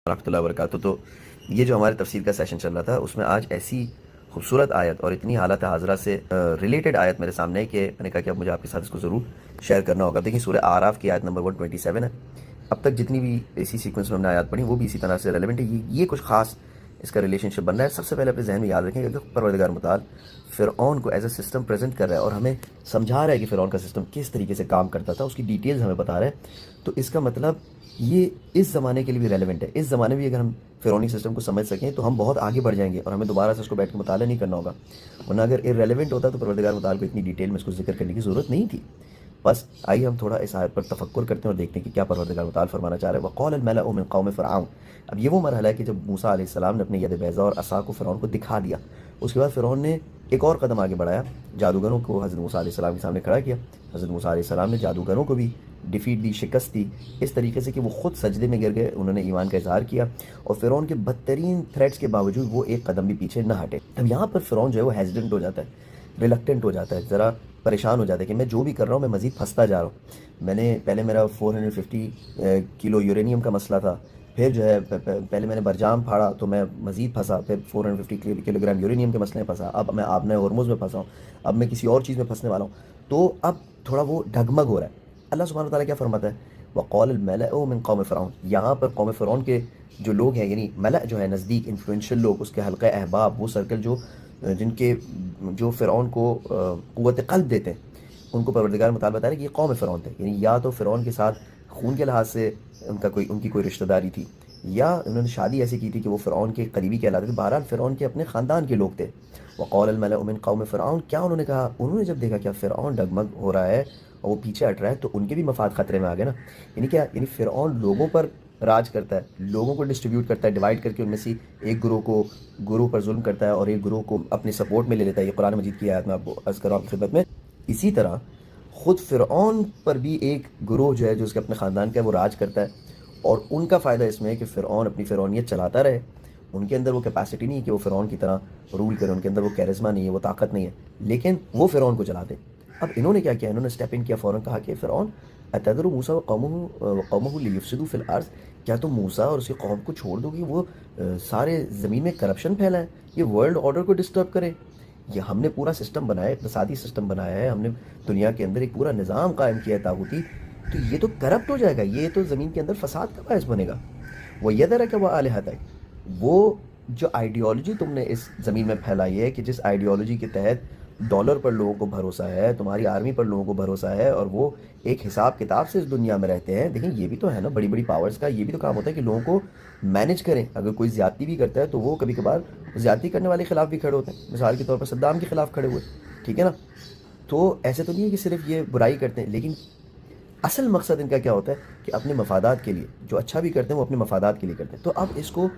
ورحمۃ اللہ وبرکاتہ۔ تو یہ جو ہمارے تفسیر کا سیشن چل رہا تھا اس میں آج ایسی خوبصورت آیت اور اتنی حالت حاضرہ سے ریلیٹڈ آیت میرے سامنے ہے کہ میں نے کہا کہ اب مجھے آپ کے ساتھ اس کو ضرور شیئر کرنا ہوگا۔ دیکھیں سورہ اعراف کی آیت نمبر 127 ہے۔ اب تک جتنی بھی اسی سیکوینس میں ہم نے آیات پڑھی وہ بھی اسی طرح سے ریلیونٹ ہے۔ یہ کچھ خاص اس کا ریلیشن شپ بن رہا ہے۔ سب سے پہلے اپنے ذہن میں یاد رکھیں کہ پروردگار متعال فرعون کو ایز اے سسٹم پریزنٹ کر رہا ہے اور ہمیں سمجھا رہا ہے کہ فرعون کا سسٹم کس طریقے سے کام کرتا تھا، اس کی ڈیٹیلز ہمیں بتا رہا ہے۔ تو اس کا مطلب یہ اس زمانے کے لیے بھی ریلیونٹ ہے۔ اس زمانے میں بھی اگر ہم فرعونی سسٹم کو سمجھ سکیں تو ہم بہت آگے بڑھ جائیں گے اور ہمیں دوبارہ سے اس کو بیٹھ کے مطالعہ نہیں کرنا ہوگا، ورنہ اگر ریلیونٹ ہوتا تو پروردگار متعال کو اتنی ڈیٹیل میں اس کو ذکر کرنے کی ضرورت نہیں تھی۔ بس آئیے ہم تھوڑا اس آیت پر تفکر کرتے ہیں اور دیکھتے ہیں کہ کیا پروردگار متعال فرمانا چاہ رہے ہیں۔ وقال الملأ من قوم فرعون، اب یہ وہ مرحلہ ہے کہ جب موسیٰ علیہ السلام نے اپنے ید بیضاء اور عصا کو فرعون کو دکھا دیا، اس کے بعد فرعون نے ایک اور قدم آگے بڑھایا، جادوگروں کو حضرت موسیٰ علیہ السلام کے سامنے کھڑا کیا۔ حضرت موسیٰ علیہ السلام نے جادوگروں کو بھی ڈیفیٹ دی، شکست دی، اس طریقے سے کہ وہ خود سجدے میں گر گئے، انہوں نے ایمان کا اظہار کیا اور فرعون کے بدترین تھریٹس کے باوجود وہ ایک قدم بھی پیچھے نہ ہٹے۔ اب یہاں پر فرعون جو ہے وہ ہیزیڈنٹ ہو جاتا ہے، ریلکٹنٹ ہو جاتا ہے، ذرا پریشان ہو جاتا ہے کہ میں جو بھی کر رہا ہوں میں مزید پھنستا جا رہا ہوں۔ میں نے پہلے میرا 450 کلو یورینیم کا مسئلہ تھا، پھر جو ہے پہلے میں نے برجام پھاڑا تو میں مزید پھنسا، پھر 450 کلو گرام یورینیم کے مسئلے میں پھنسا، اب میں آبنۂ ہرمز میں پھنسا ہوں، اب میں کسی اور چیز میں پھنسنے والا ہوں۔ تو اب تھوڑا وہ ڈگمگ ہو رہا ہے۔ اللہ سبحانہ وتعالیٰ کیا فرماتا ہے؟ وقال الملأ من قوم فرعون، یہاں پر قوم فرعون کے جو لوگ ہیں، یعنی ملأ جو ہے نزدیک انفلوئنشل لوگ، اس کے حلقہ احباب، وہ سرکل جن کے جو فرعون کو قوت قلب دیتے ہیں، ان کو پروردگار متعال بتا رہے کہ یہ قوم فرعون تھے، یعنی یا تو فرعون کے ساتھ خون کے لحاظ سے ان کی کوئی رشتہ داری تھی، یا انہوں نے شادی ایسی کی تھی کہ وہ فرعون کے قریبی کہلاتے تھے، بہرحال فرعون کے اپنے خاندان کے لوگ تھے۔ وقال الملأ من قوم فرعون، کیا انہوں نے کہا؟ انہوں نے جب دیکھا کہ فرعون ڈگمگ ہو رہا ہے اور وہ پیچھے ہٹ رہا ہے تو ان کے بھی مفاد خطرے میں آ گئے نا۔ یعنی کیا؟ یعنی فرعون لوگوں پر راج کرتا ہے، لوگوں کو ڈسٹریبیوٹ کرتا ہے، ڈیوائڈ کر کے ان میں سے ایک گروہ پر ظلم کرتا ہے اور ایک گروہ کو اپنے سپورٹ میں لے لیتا ہے۔ یہ قرآن مجید کی آیت میں آپ کو عرض کر رہا ہوں آپ کی خدمت میں۔ اسی طرح خود فرعون پر بھی ایک گروہ جو ہے جو اس کے اپنے خاندان کا ہے وہ راج کرتا ہے، اور ان کا فائدہ اس میں ہے کہ فرعون اپنی فرعونیت چلاتا رہے۔ ان کے اندر وہ کیپیسٹی نہیں ہے کہ وہ فرعون کی طرح رول کرے، ان کے اندر وہ کیرزما نہیں ہے، وہ طاقت نہیں ہے، لیکن وہ فرعون کو چلاتے۔ اب انہوں نے کیا کیا؟ انہوں نے اسٹیپ ان کیا، فوراً کہا کہ فرعون اتذر موسیٰ وقومہ لیفسدوا فی الارض، کیا تم موسیٰ اور اس کی قوم کو چھوڑ دو گے وہ سارے زمین میں کرپشن پھیلائیں، یہ ورلڈ آرڈر کو ڈسٹرب کرے؟ یہ ہم نے پورا سسٹم بنایا ہے، اقتصادی سسٹم بنایا ہے، ہم نے دنیا کے اندر ایک پورا نظام قائم کیا ہے طاغوتی، تو یہ تو کرپٹ ہو جائے گا، یہ تو زمین کے اندر فساد کا باعث بنے گا۔ وَيَذَرَكَ وَآلِهَتَكَ، وہ جو آئیڈیالوجی تم نے اس زمین میں پھیلائی ہے کہ جس آئیڈیالوجی کے تحت ڈالر پر لوگوں کو بھروسہ ہے، تمہاری آرمی پر لوگوں کو بھروسہ ہے، اور وہ ایک حساب کتاب سے اس دنیا میں رہتے ہیں۔ دیکھیں یہ بھی تو ہے نا، بڑی بڑی پاورز کا یہ بھی تو کام ہوتا ہے کہ لوگوں کو مینج کریں۔ اگر کوئی زیادتی بھی کرتا ہے تو وہ کبھی کبھار زیادتی کرنے والے خلاف بھی کھڑے ہوتے ہیں، مثال کے طور پر صدام کے خلاف کھڑے ہوئے، ٹھیک ہے نا۔ تو ایسے تو نہیں ہے کہ صرف یہ برائی کرتے ہیں، لیکن اصل مقصد ان کا کیا ہوتا ہے کہ اپنے مفادات کے لیے جو اچھا بھی کرتے ہیں وہ اپنے مفادات کے لیے کرتے ہیں۔ تو اب اس کو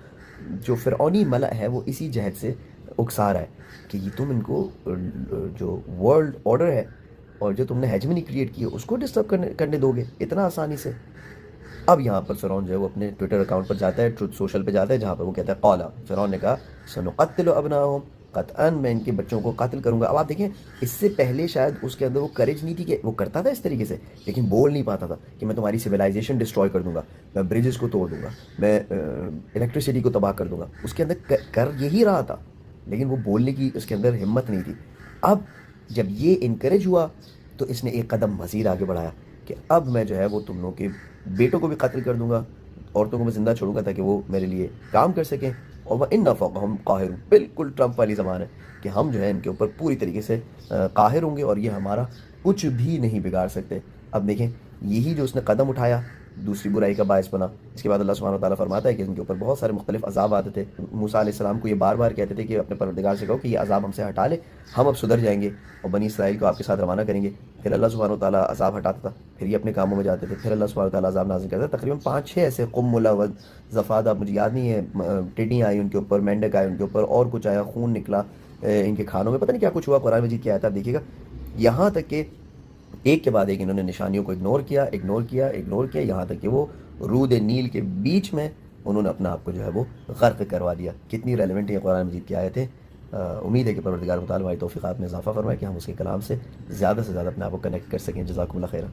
جو فرعونی ملأ ہے وہ اسی جہت سے اکسا رہا ہے کہ یہ تم ان کو جو ورلڈ آرڈر ہے اور جو تم نے ہیجمنی کریٹ کی ہے اس کو ڈسٹرب کرنے دو گے اتنا آسانی سے۔ اب یہاں پر فرعون جو ہے وہ اپنے ٹویٹر اکاؤنٹ پر جاتا ہے، ٹروتھ سوشل پہ جاتا ہے، جہاں پر وہ کہتا ہے قال، فرعون نے کہا سنقتل ابناءہم، قطعاً میں ان کے بچوں کو قتل کروں گا۔ اب آپ دیکھیں اس سے پہلے شاید اس کے اندر وہ کریج نہیں تھی کہ وہ کرتا تھا اس طریقے سے، لیکن بول نہیں پاتا تھا کہ میں تمہاری سویلائزیشن ڈسٹروائے کر دوں گا، میں بریجز کو توڑ دوں گا، میں الیکٹریسٹی کو تباہ کر دوں گا۔ اس کے اندر کر یہی رہا تھا، لیکن وہ بولنے کی اس کے اندر ہمت نہیں تھی۔ اب جب یہ انکریج ہوا تو اس نے ایک قدم مزید آگے بڑھایا کہ اب میں جو ہے وہ تم لوگوں کے بیٹوں کو بھی قتل کر دوں گا، عورتوں کو میں زندہ چھوڑوں گا تاکہ وہ میرے لیے کام کر سکیں، اور وَإِنَّ فَوْقَهُمْ قَاهِرُونَ، بالکل ٹرمپ والی زبان ہے کہ ہم جو ہے ان کے اوپر پوری طریقے سے قاہر ہوں گے اور یہ ہمارا کچھ بھی نہیں بگاڑ سکتے۔ اب دیکھیں یہی جو اس نے قدم اٹھایا دوسری برائی کا باعث بنا۔ اس کے بعد اللہ سبحانہ وتعالیٰ فرماتا ہے کہ ان کے اوپر بہت سارے مختلف عذاب آتے تھے۔ موسیٰ علیہ السلام کو یہ بار بار کہتے تھے کہ اپنے پروردگار سے کہو کہ یہ عذاب ہم سے ہٹا لے، ہم اب سدھر جائیں گے اور بنی اسرائیل کو آپ کے ساتھ روانہ کریں گے۔ پھر اللہ سبحانہ وتعالیٰ عذاب ہٹاتا تھا، پھر یہ اپنے کاموں میں جاتے تھے، پھر اللہ سبحانہ وتعالیٰ عذاب نازل کرتا تھا۔ تقریباً 5-6 ایسے قمل و زفاد، مجھے یاد نہیں ہے، ٹڈیاں آئی ان کے اوپر، مینڈک آئے ان کے اوپر، اور کچھ آیا، خون نکلا ان کے کھانوں میں، پتہ نہیں کیا کچھ ہوا، قرآن مجید کی آیت آپ دیکھیے گا۔ یہاں تک کہ ایک کے بعد ایک انہوں نے نشانیوں کو اگنور کیا، یہاں تک کہ وہ رود نیل کے بیچ میں انہوں نے اپنا آپ کو جو ہے وہ غرق کروا دیا۔ کتنی ریلیونٹ ہے قرآن مجید کی آیتیں۔ امید ہے کہ پروردگار متعال ہماری توفیقات میں اضافہ فرمائے کہ ہم اس کے کلام سے زیادہ اپنے آپ کو کنیکٹ کر سکیں۔ جزاکم اللہ خیرا۔